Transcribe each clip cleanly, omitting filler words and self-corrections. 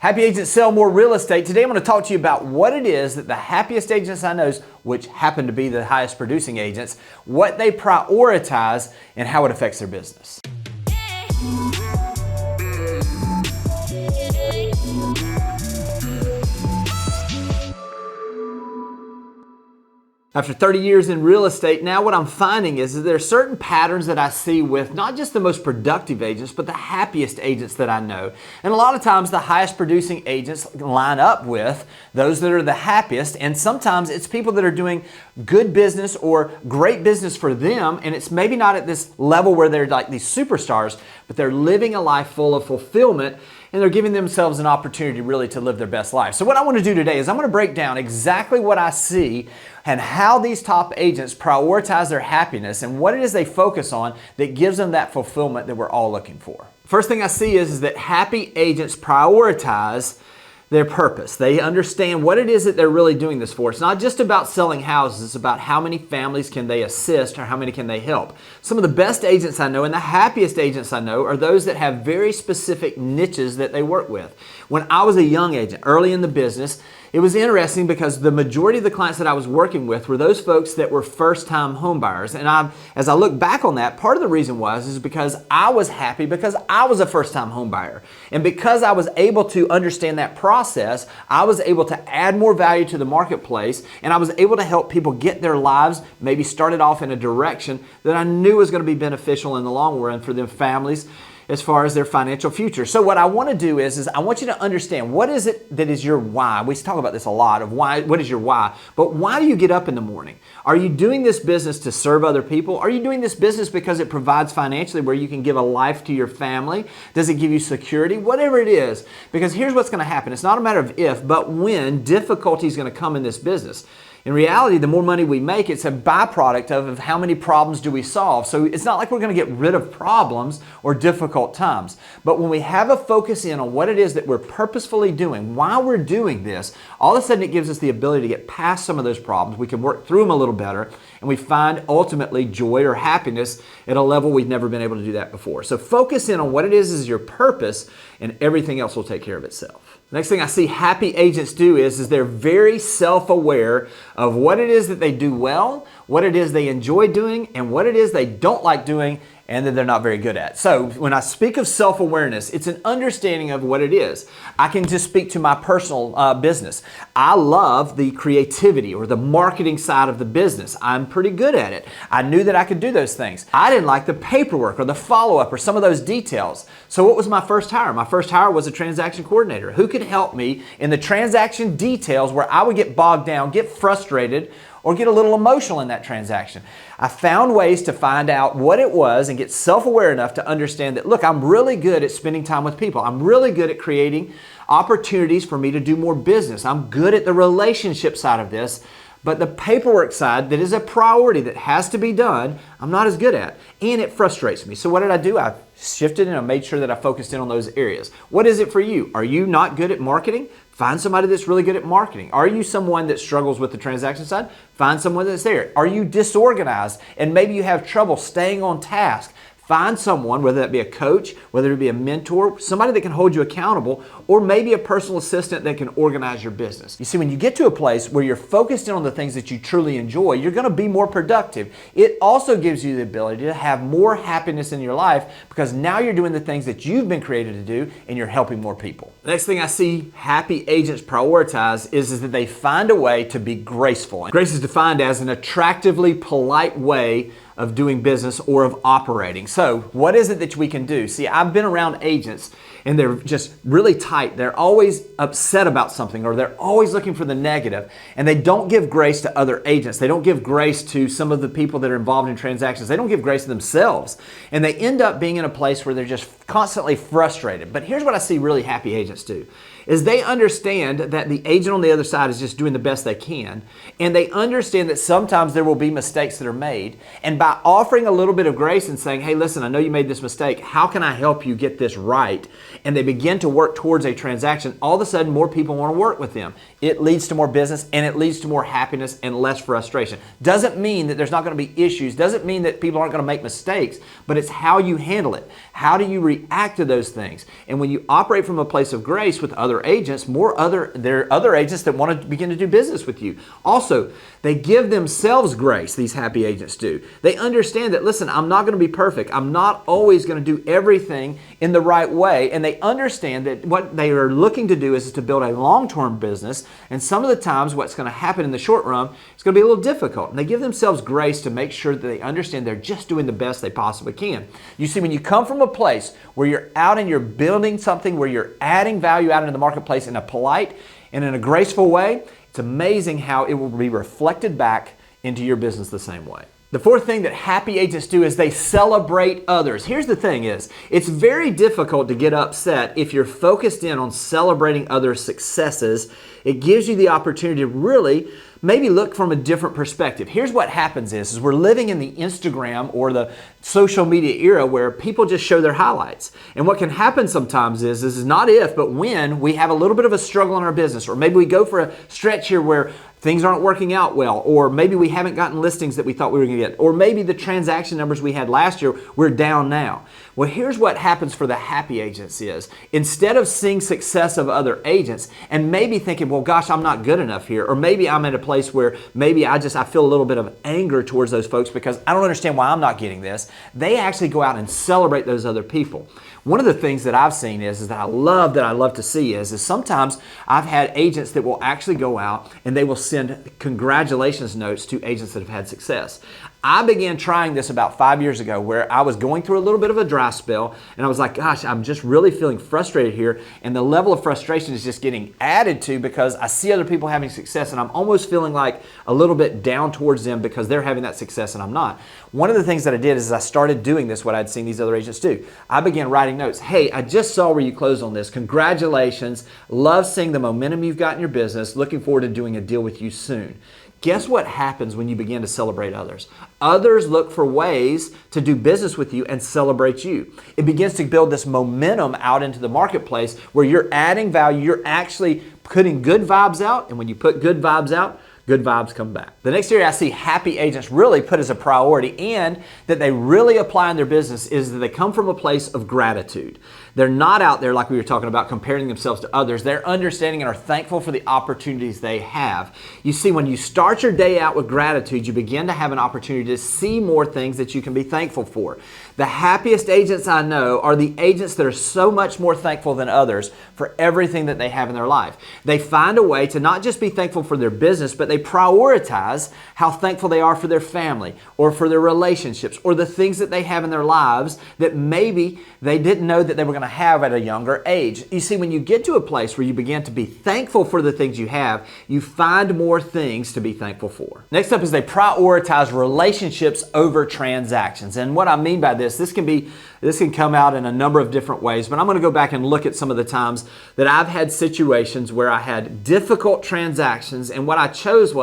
Happy agents sell more real estate. Today I'm going to talk to you about what it is that the happiest agents I know, which happen to be the highest producing agents, what they prioritize and how it affects their business. After 30 years in real estate, now what I'm finding is that there are certain patterns that I see with not just the most productive agents, but the happiest agents that I know. And a lot of times the highest producing agents line up with those that are the happiest, and sometimes it's people that are doing good business or great business for them, and it's maybe not at this level where they're like these superstars, but they're living a life full of fulfillment, and they're giving themselves an opportunity really to live their best life. So what I want to do today is I'm going to break down exactly what I see and how these top agents prioritize their happiness and what it is they focus on that gives them that fulfillment that we're all looking for. First thing I see is that happy agents prioritize their purpose. They understand what it is that they're really doing this for. It's not just about selling houses. It's about how many families can they assist or how many can they help. Some of the best agents I know and the happiest agents I know are those that have very specific niches that they work with. When I was a young agent, early in the business, it was interesting because the majority of the clients that I was working with were those folks that were first-time home buyers. And as I look back on that, part of the reason is because I was happy because I was a first-time home buyer. And because I was able to understand that process, I was able to add more value to the marketplace, and I was able to help people get their lives maybe started off in a direction that I knew was going to be beneficial in the long run for their families as far as their financial future. So what I want to do is I want you to understand what is it that is your why. We talk about this a lot of why, what is your why? But why do you get up in the morning? Are you doing this business to serve other people? Are you doing this business because it provides financially where you can give a life to your family? Does it give you security? Whatever it is. Because here's what's going to happen. It's not a matter of if, but when difficulty is going to come in this business. In reality, the more money we make, it's a byproduct of how many problems do we solve. So it's not like we're going to get rid of problems or difficult times. But when we have a focus in on what it is that we're purposefully doing, why we're doing this, all of a sudden it gives us the ability to get past some of those problems. We can work through them a little better, and we find ultimately joy or happiness at a level we've never been able to do that before. So focus in on what it is your purpose, and everything else will take care of itself. Next thing I see happy agents do is they're very self-aware of what it is that they do well, what it is they enjoy doing, and what it is they don't like doing and that they're not very good at. So when I speak of self-awareness, it's an understanding of what it is. I can just speak to my personal business. I love the creativity or the marketing side of the business. I'm pretty good at it. I knew that I could do those things. I didn't like the paperwork or the follow-up or some of those details. So what was my first hire? My first hire was a transaction coordinator who could help me in the transaction details where I would get bogged down, get frustrated, or get a little emotional in that transaction. I found ways to find out what it was and get self-aware enough to understand that, look, I'm really good at spending time with people. I'm really good at creating opportunities for me to do more business. I'm good at the relationship side of this, but the paperwork side that is a priority that has to be done, I'm not as good at, and it frustrates me. So what did I do? I shifted and I made sure that I focused in on those areas. What is it for you? Are you not good at marketing? Find somebody that's really good at marketing. Are you someone that struggles with the transaction side? Find someone that's there. Are you disorganized and maybe you have trouble staying on task? Find someone, whether that be a coach, whether it be a mentor, somebody that can hold you accountable, or maybe a personal assistant that can organize your business. You see, when you get to a place where you're focused in on the things that you truly enjoy, you're going to be more productive. It also gives you the ability to have more happiness in your life because now you're doing the things that you've been created to do and you're helping more people. The next thing I see happy agents prioritize is that they find a way to be graceful. Grace is defined as an attractively polite way of doing business or of operating. So what is it that we can do? See, I've been around agents and they're just really tight. They're always upset about something or they're always looking for the negative, and they don't give grace to other agents. They don't give grace to some of the people that are involved in transactions. They don't give grace to themselves, and they end up being in a place where they're just constantly frustrated. But here's what I see really happy agents do is they understand that the agent on the other side is just doing the best they can, and they understand that sometimes there will be mistakes that are made, and by offering a little bit of grace and saying, hey, listen, I know you made this mistake. How can I help you get this right? And they begin to work towards a transaction. All of a sudden, more people want to work with them. It leads to more business, and it leads to more happiness and less frustration. Doesn't mean that there's not going to be issues. Doesn't mean that people aren't going to make mistakes, but it's how you handle it. How do you react to those things. And when you operate from a place of grace with other agents, there are other agents that want to begin to do business with you. Also, they give themselves grace, these happy agents do. They understand that, listen, I'm not going to be perfect. I'm not always going to do everything in the right way. And they understand that what they are looking to do is to build a long-term business. And some of the times what's going to happen in the short run is going to be a little difficult. And they give themselves grace to make sure that they understand they're just doing the best they possibly can. You see, when you come from a place where you're out and you're building something, where you're adding value out into the marketplace in a polite and in a graceful way, it's amazing how it will be reflected back into your business the same way. The fourth thing that happy agents do is they celebrate others. Here's the thing is, it's very difficult to get upset if you're focused in on celebrating others' successes. It gives you the opportunity to really maybe look from a different perspective. Here's what happens is we're living in the Instagram or the social media era where people just show their highlights. And what can happen sometimes is not if, but when we have a little bit of a struggle in our business, or maybe we go for a stretch here where things aren't working out well, or maybe we haven't gotten listings that we thought we were going to get, or maybe the transaction numbers we had last year, we're down now. Well, here's what happens for the happy agents is, instead of seeing success of other agents and maybe thinking, well, gosh, I'm not good enough here, or maybe I'm at a place where maybe I feel a little bit of anger towards those folks because I don't understand why I'm not getting this, they actually go out and celebrate those other people. One of the things that I've seen is that I love to see is sometimes I've had agents that will actually go out and they will send congratulations notes to agents that have had success. I began trying this about 5 years ago where I was going through a little bit of a dry spell and I was like, gosh, I'm just really feeling frustrated here, and the level of frustration is just getting added to because I see other people having success and I'm almost feeling like a little bit down towards them because they're having that success and I'm not. One of the things that I did is I started doing this, what I'd seen these other agents do. I began writing notes. Hey, I just saw where you closed on this. Congratulations. Love seeing the momentum you've got in your business. Looking forward to doing a deal with you soon. Guess what happens when you begin to celebrate others? Others look for ways to do business with you and celebrate you. It begins to build this momentum out into the marketplace where you're adding value, you're actually putting good vibes out, and when you put good vibes out, good vibes come back. The next area I see happy agents really put as a priority and that they really apply in their business is that they come from a place of gratitude. They're not out there, like we were talking about, comparing themselves to others. They're understanding and are thankful for the opportunities they have. You see, when you start your day out with gratitude, you begin to have an opportunity to see more things that you can be thankful for. The happiest agents I know are the agents that are so much more thankful than others for everything that they have in their life. They find a way to not just be thankful for their business, but they prioritize how thankful they are for their family or for their relationships or the things that they have in their lives that maybe they didn't know that they were going to have at a younger age. You see, when you get to a place where you begin to be thankful for the things you have, you find more things to be thankful for. Next up is they prioritize relationships over transactions. And what I mean by this can come out in a number of different ways, but I'm going to go back and look at some of the times that I've had situations where I had difficult transactions, and what I chose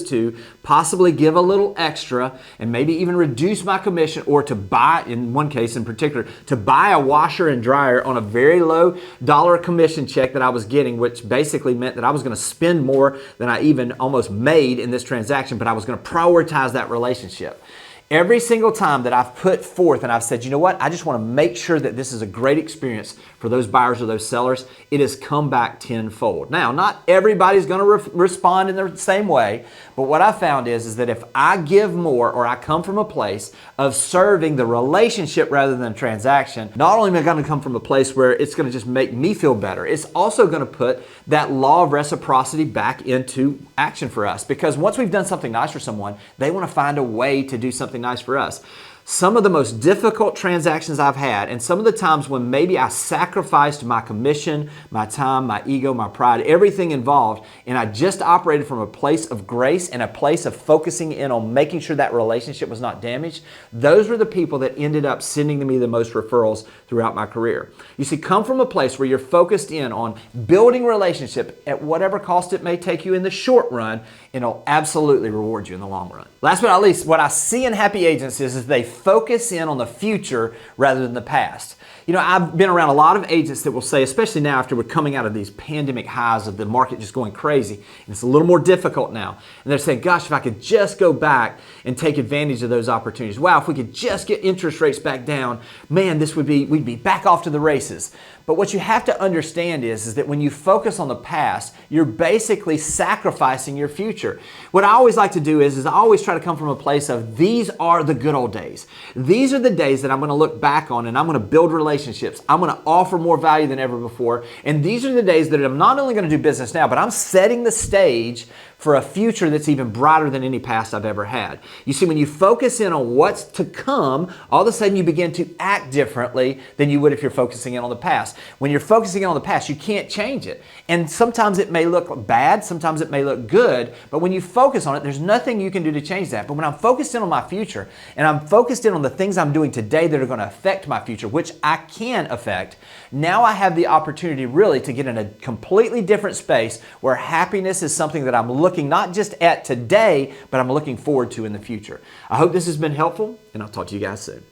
to possibly give a little extra and maybe even reduce my commission, or to buy, in one case in particular, to buy a washer and dryer on a very low dollar commission check that I was getting, which basically meant that I was going to spend more than I even almost made in this transaction, but I was going to prioritize that relationship. Every single time that I've put forth and I've said, you know what, I just want to make sure that this is a great experience for those buyers or those sellers, it has come back tenfold. Now, not everybody's going to respond in the same way, but what I found is that if I give more, or I come from a place of serving the relationship rather than transaction, not only am I going to come from a place where it's going to just make me feel better, it's also going to put that law of reciprocity back into action for us. Because once we've done something nice for someone, they want to find a way to do something nice for us. Some of the most difficult transactions I've had, and some of the times when maybe I sacrificed my commission, my time, my ego, my pride, everything involved, and I just operated from a place of grace and a place of focusing in on making sure that relationship was not damaged, those were the people that ended up sending to me the most referrals throughout my career. You see, come from a place where you're focused in on building relationship at whatever cost it may take you in the short run, and it'll absolutely reward you in the long run. Last but not least, what I see in happy agents is they focus in on the future rather than the past. You know, I've been around a lot of agents that will say, especially now after we're coming out of these pandemic highs of the market just going crazy, and it's a little more difficult now. And they're saying, gosh, if I could just go back and take advantage of those opportunities. Wow, if we could just get interest rates back down, man, we'd be back off to the races. But what you have to understand is that when you focus on the past, you're basically sacrificing your future. What I always like to do is I always try to come from a place of these are the good old days. These are the days that I'm going to look back on and I'm going to build relationships. I'm going to offer more value than ever before. And these are the days that I'm not only going to do business now, but I'm setting the stage for a future that's even brighter than any past I've ever had. You see, when you focus in on what's to come, all of a sudden you begin to act differently than you would if you're focusing in on the past. When you're focusing in on the past, you can't change it. And sometimes it may look bad, sometimes it may look good, but when you focus on it, there's nothing you can do to change that. But when I'm focused in on my future, and I'm focused in on the things I'm doing today that are going to affect my future, which I can affect, now I have the opportunity really to get in a completely different space where happiness is something that I'm looking not just at today, but I'm looking forward to in the future. I hope this has been helpful, and I'll talk to you guys soon.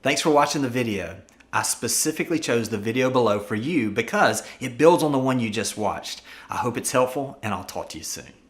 Thanks for watching the video. I specifically chose the video below for you because it builds on the one you just watched. I hope it's helpful, and I'll talk to you soon.